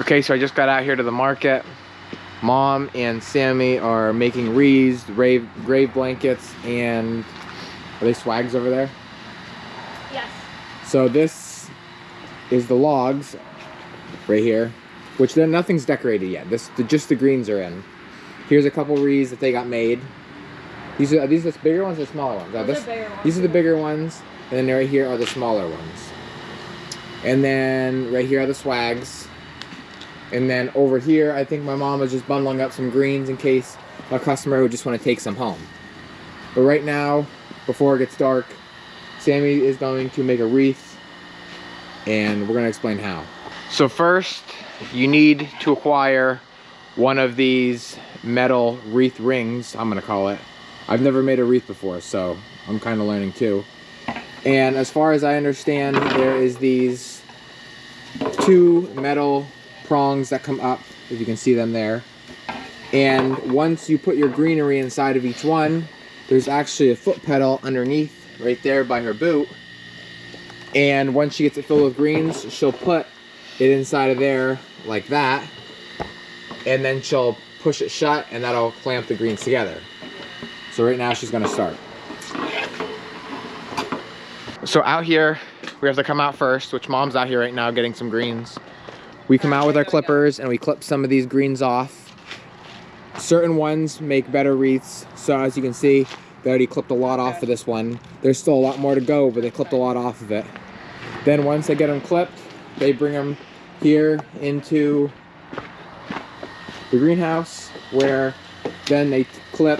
Okay, so I just got out here to the market. Mom and Sammy are making wreaths, grave blankets, and are they swags over there? Yes. So this is the logs right here, which then nothing's decorated yet. Just the greens are in. Here's a couple wreaths that they got made. These are the bigger ones or smaller ones? These are the bigger ones, and then right here are the smaller ones. And then right here are the swags. And then over here, I think my mom is just bundling up some greens in case a customer would just want to take some home. But right now, before it gets dark, Sammy is going to make a wreath, and we're going to explain how. So first, you need to acquire one of these metal wreath rings, I'm going to call it. I've never made a wreath before, so I'm kind of learning too. And as far as I understand, there is these two metal prongs that come up, if you can see them there. And once you put your greenery inside of each one, there's actually a foot pedal underneath right there by her boot. And once she gets it filled with greens, she'll put it inside of there like that. And then she'll push it shut, and that'll clamp the greens together. So right now she's gonna start. So out here, we have to come out first, which Mom's out here right now getting some greens. We come out with our clippers and we clip some of these greens off. Certain ones make better wreaths. So as you can see, they already clipped a lot off of this one. There's still a lot more to go, but they clipped a lot off of it. Then once they get them clipped, they bring them here into the greenhouse, where then they clip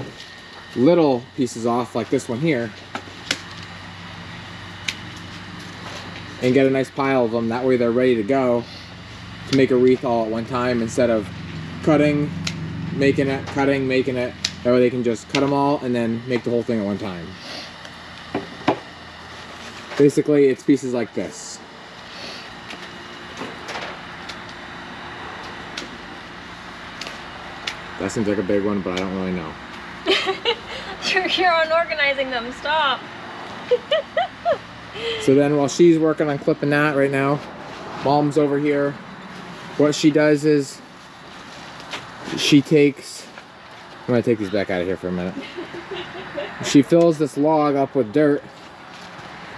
little pieces off like this one here and get a nice pile of them. That way they're ready to go to make a wreath all at one time, instead of cutting, making it, cutting, making it. That way they can just cut them all and then make the whole thing at one time. Basically, it's pieces like this. That seems like a big one, but I don't really know. You're unorganizing them, stop. So then while she's working on clipping that right now, Mom's over here. What she does is she takes, I'm gonna take these back out of here for a minute. She fills this log up with dirt,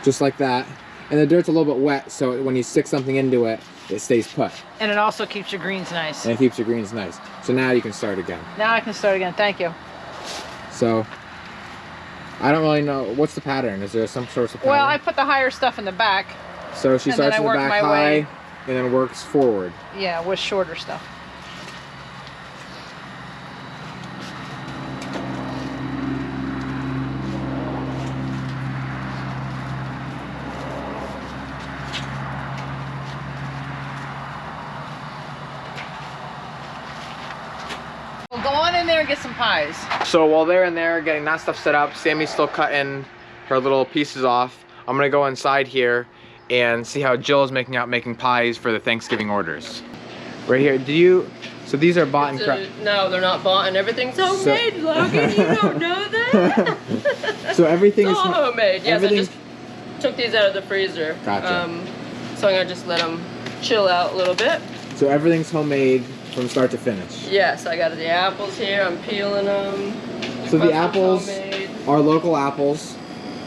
just like that. And the dirt's a little bit wet, so when you stick something into it, it stays put. And it also keeps your greens nice. And it keeps your greens nice. So now you can start again. Now I can start again, thank you. So, I don't really know, what's the pattern? Is there some sort of pattern? Well, I put the higher stuff in the back. So she starts in the back high, and then works forward. Yeah, with shorter stuff. Well, go on in there and get some pies. So while they're in there getting that stuff set up, Sammy's still cutting her little pieces off. I'm gonna go inside here and see how Jill's making pies for the Thanksgiving orders. Right here, so these are bought and no, they're not bought, and everything's homemade, Logan. You don't know that? So everything is all homemade. Yes, I everything's... just took these out of the freezer. Gotcha. So I'm gonna just let them chill out a little bit. So everything's homemade from start to finish. Yes, I got the apples here. I'm peeling them. So the apples are local apples.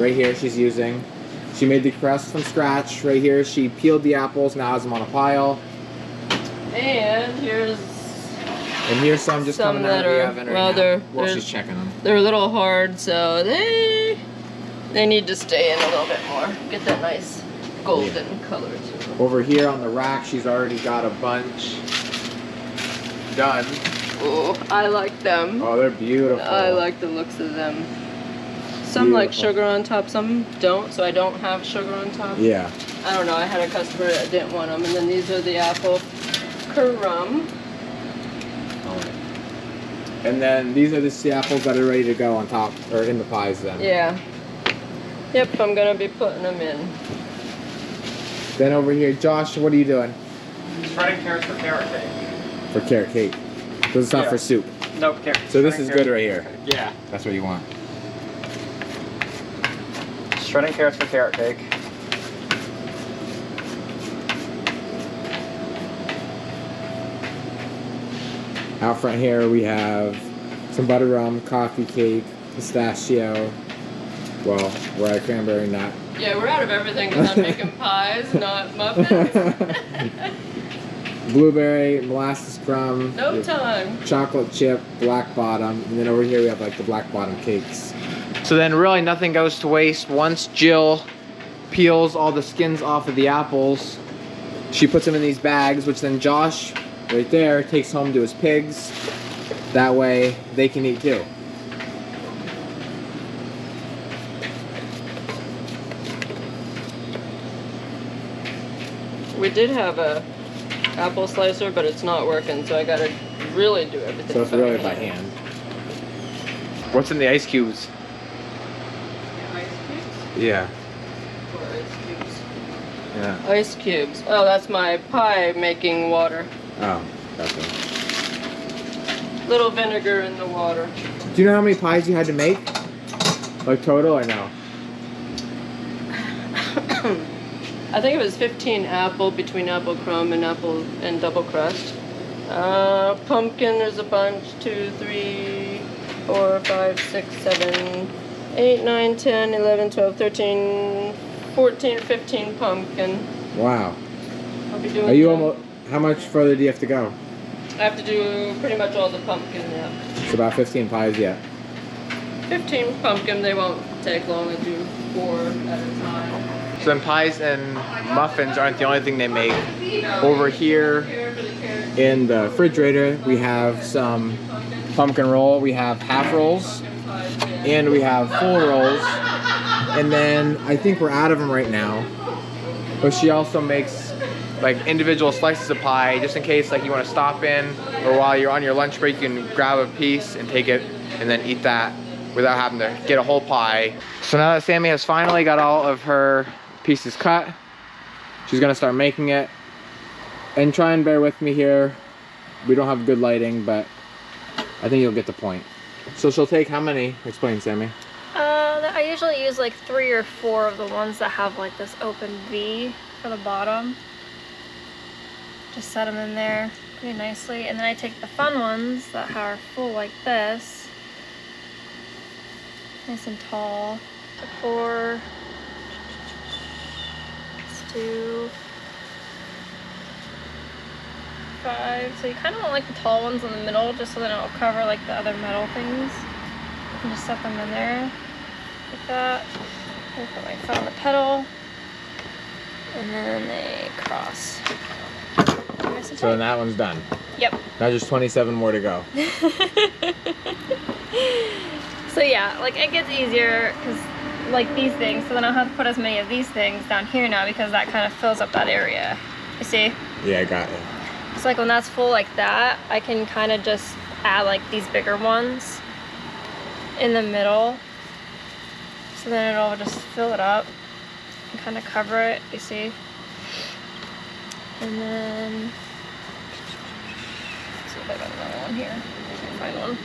Right here, she's using. She made the crust from scratch. Right here, she peeled the apples. Now has them on a pile. And here's some just coming out of the oven right now. Well, she's checking them. They're a little hard, so they need to stay in a little bit more. Get that nice golden color to them. Over here on the rack, she's already got a bunch done. Oh, I like them. Oh, they're beautiful. I like the looks of them. Some like sugar on top, some don't, so I don't have sugar on top. Yeah. I don't know, I had a customer that didn't want them, and then these are the apple crumb. And then these are the apples that are ready to go on top, or in the pies then. Yeah. Yep, I'm gonna be putting them in. Then over here, Josh, what are you doing? Shredding carrots for carrot cake. For carrot cake. So it's not for soup. Nope, carrot. So this is good right here. Yeah. That's what you want. Shredding carrots for carrot cake. Out front here we have some butter rum, coffee cake, pistachio. Well, we're out of cranberry nut. Yeah, we're out of everything because I'm making pies, not muffins. Blueberry, molasses crumb. No time. Chocolate chip, black bottom, and then over here we have like the black bottom cakes. So then really nothing goes to waste. Once Jill peels all the skins off of the apples, she puts them in these bags, which then Josh, right there, takes home to his pigs. That way they can eat too. We did have a apple slicer, but it's not working, so I gotta really do everything. So it's really by hand. What's in the ice cubes? Ice cubes? Yeah. Or ice cubes? Yeah. Ice cubes. Oh, that's my pie making water. Oh, gotcha. Little vinegar in the water. Do you know how many pies you had to make? Like total or no? I think it was 15 apple between apple crumb and apple and double crust. Pumpkin, there's a bunch. 2, 3, 4, 5, 6, 7, 8, 9, 10, 11, 12, 13, 14, 15 pumpkin. Wow. I'll be doing Are you that. almost? How much further do you have to go? I have to do pretty much all the pumpkin now. It's about 15 pies yet. 15 pumpkin, they won't take long to do 4 at a time. So then pies and muffins aren't the only thing they make. Over here in the refrigerator, we have some pumpkin roll, we have half rolls, and we have full rolls. And then I think we're out of them right now. But she also makes like individual slices of pie, just in case like you want to stop in, or while you're on your lunch break, you can grab a piece and take it and then eat that without having to get a whole pie. So now that Sammy has finally got all of her pieces cut, she's gonna start making it. And try and bear with me here. We don't have good lighting, but I think you'll get the point. So she'll take how many? Explain, Sammy. I usually use like 3 or 4 of the ones that have like this open V for the bottom. Just set them in there pretty nicely, and then I take the fun ones that are full like this, nice and tall. So 4. Let's do 5. So you kind of want like the tall ones in the middle, just so that it'll cover like the other metal things. You can just set them in there like that. I put my foot on the pedal, and then they cross. Nice and So then tight. that one's done. Yep. Now just 27 more to go. So yeah, like it gets easier because like these things, so then I don't have to put as many of these things down here now because that kind of fills up that area. You see? Yeah, I got it. So like when that's full like that, I can kind of just add like these bigger ones in the middle. So then it'll just fill it up and kind of cover it, you see? And then, let's see if I got another one here. I can find one.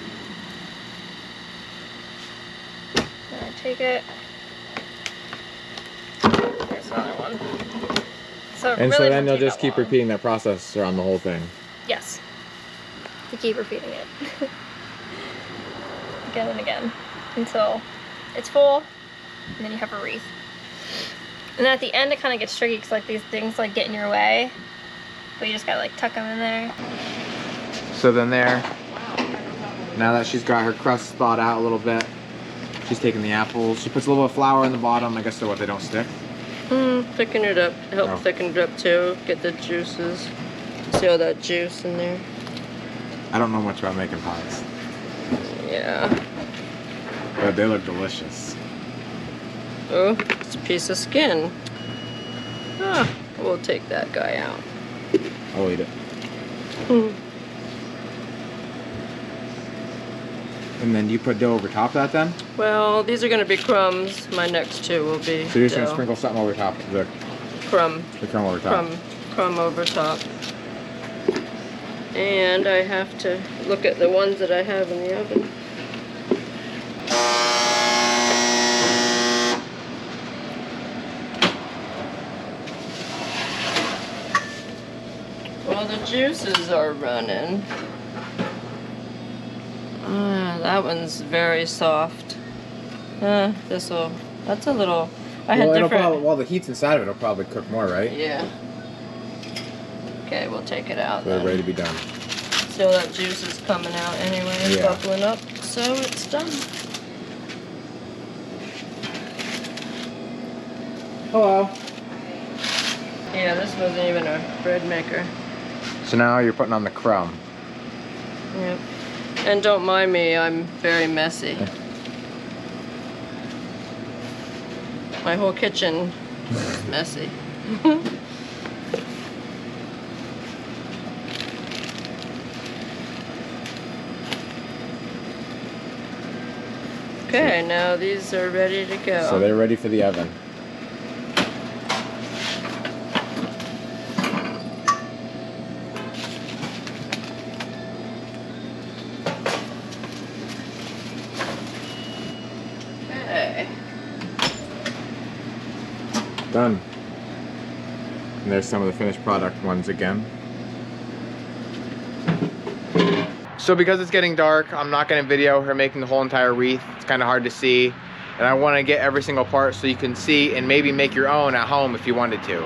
Then I take it. There's another one. So And really so then doesn't you'll take just that keep long. repeating that process around the whole thing. Yes. You keep repeating it. Again and again. Until it's full, and then you have a wreath. And then at the end it kind of gets tricky because like these things like get in your way. But you just gotta like tuck them in there. So then there, now that she's got her crust thawed out a little bit, she's taking the apples. She puts a little bit of flour in the bottom, I guess so what they don't stick. Thicken it up. Help Oh. thicken it up too. Get the juices. See all that juice in there? I don't know much about making pies, Yeah. but they look delicious. Oh, it's a piece of skin. Ah, we'll take that guy out. I'll eat it. And then you put dough over top of that then? Well, these are gonna be crumbs. My next 2 will be So you're just gonna dough. sprinkle something over top, the crumb crumb over top. crumb over top. And I have to look at the ones that I have in the oven. Well, the juices are running. That one's very soft. That's a little, I had Well, it'll different. probably, while the heat's inside of it, it'll probably cook more, right? Yeah. Okay, we'll take it out So they're then. ready to be done. So that juice is coming out anyway, it's Yeah. bubbling up, so it's done. Hello. Yeah, this wasn't even a bread maker. So now you're putting on the crumb. Yep. And don't mind me, I'm very messy. My whole kitchen is messy. Okay, now these are ready to go. So they're ready for the oven. Okay. Done. And there's some of the finished product ones again. So because it's getting dark, I'm not going to video her making the whole entire wreath. It's kind of hard to see. And I want to get every single part so you can see and maybe make your own at home if you wanted to.